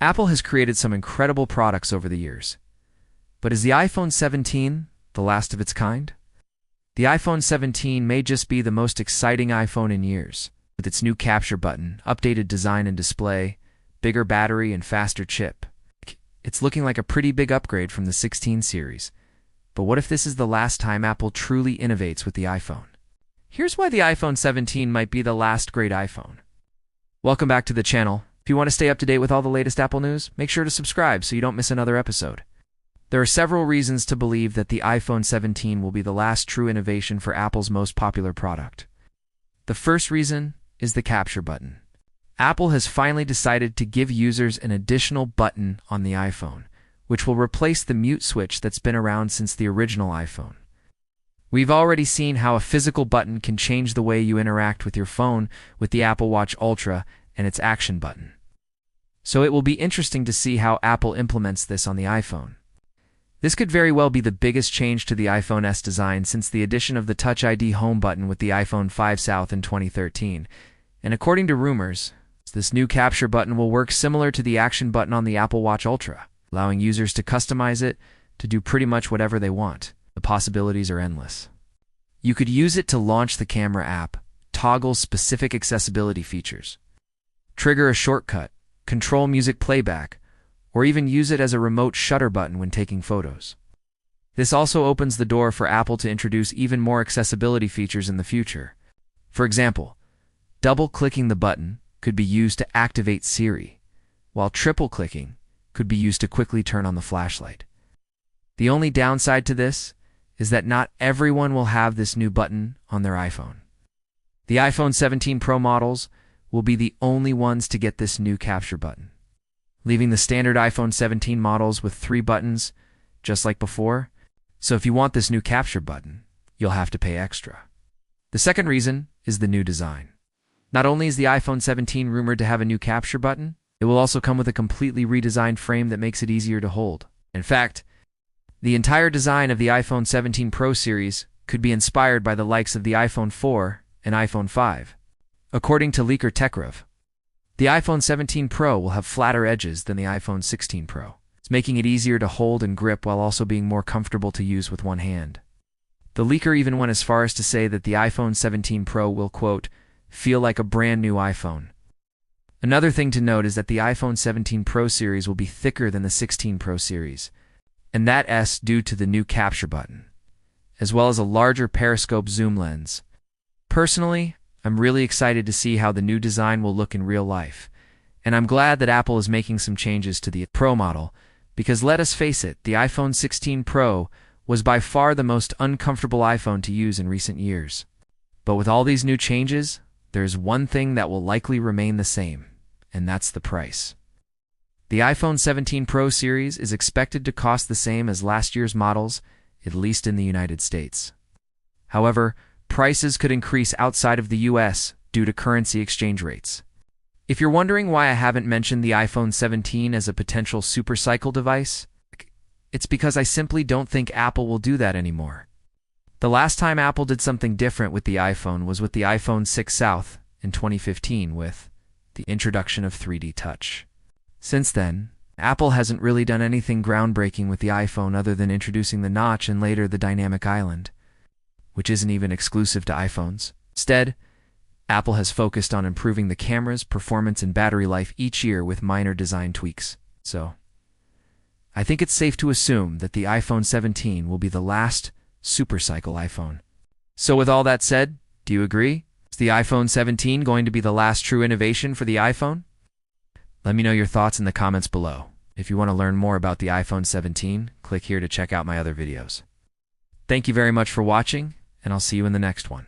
Apple has created some incredible products over the years. But is the iPhone 17 the last of its kind? The iPhone 17 may just be the most exciting iPhone in years. With its new capture button, updated design and display, bigger battery, and faster chip. It's looking like a pretty big upgrade from the 16 series. But what if this is the last time Apple truly innovates with the iPhone? Here's why the iPhone 17 might be the last great iPhone. Welcome back to the channel. If you want to stay up to date with all the latest Apple news, make sure to subscribe so you don't miss another episode. There are several reasons to believe that the iPhone 17 will be the last true innovation for Apple's most popular product. The first reason is the capture button. Apple has finally decided to give users an additional button on the iPhone, which will replace the mute switch that's been around since the original iPhone. We've already seen how a physical button can change the way you interact with your phone with the Apple Watch Ultra and its action button. So it will be interesting to see how Apple implements this on the iPhone. This could very well be the biggest change to the iPhone S design since the addition of the Touch ID home button with the iPhone 5 South in 2013. And according to rumors, this new capture button will work similar to the action button on the Apple Watch Ultra, allowing users to customize it to do pretty much whatever they want. The possibilities are endless. You could use it to launch the camera app, toggle specific accessibility features, trigger a shortcut, control music playback, or even use it as a remote shutter button when taking photos. This also opens the door for Apple to introduce even more accessibility features in the future. For example, double-clicking the button could be used to activate Siri, while triple-clicking could be used to quickly turn on the flashlight. The only downside to this is that not everyone will have this new button on their iPhone. The iPhone 17 Pro models will be the only ones to get this new capture button, leaving the standard iPhone 17 models with 3 buttons, just like before. So if you want this new capture button, you'll have to pay extra. The second reason is the new design. Not only is the iPhone 17 rumored to have a new capture button, it will also come with a completely redesigned frame that makes it easier to hold. In fact, the entire design of the iPhone 17 Pro series could be inspired by the likes of the iPhone 4 and iPhone 5. According to leaker TechRev, the iPhone 17 Pro will have flatter edges than the iPhone 16 Pro. It's making it easier to hold and grip while also being more comfortable to use with one hand. The leaker even went as far as to say that the iPhone 17 Pro will, quote, feel like a brand new iPhone. Another thing to note is that the iPhone 17 Pro series will be thicker than the 16 Pro series, and that's due to the new capture button, as well as a larger periscope zoom lens. Personally, I'm really excited to see how the new design will look in real life, and I'm glad that Apple is making some changes to the Pro model, because let us face it, the iPhone 16 Pro was by far the most uncomfortable iPhone to use in recent years. But with all these new changes, there's one thing that will likely remain the same, and that's the price. The iPhone 17 Pro series is expected to cost the same as last year's models, at least in the United States. However, prices could increase outside of the US due to currency exchange rates. If you're wondering why I haven't mentioned the iPhone 17 as a potential supercycle device, it's because I simply don't think Apple will do that anymore. The last time Apple did something different with the iPhone was with the iPhone 6 South in 2015 with the introduction of 3D Touch. Since then, Apple hasn't really done anything groundbreaking with the iPhone other than introducing the notch and later the dynamic island, which isn't even exclusive to iPhones. Instead, Apple has focused on improving the camera's performance and battery life each year with minor design tweaks. So, I think it's safe to assume that the iPhone 17 will be the last supercycle iPhone. So with all that said, do you agree? Is the iPhone 17 going to be the last true innovation for the iPhone? Let me know your thoughts in the comments below. If you want to learn more about the iPhone 17, click here to check out my other videos. Thank you very much for watching, and I'll see you in the next one.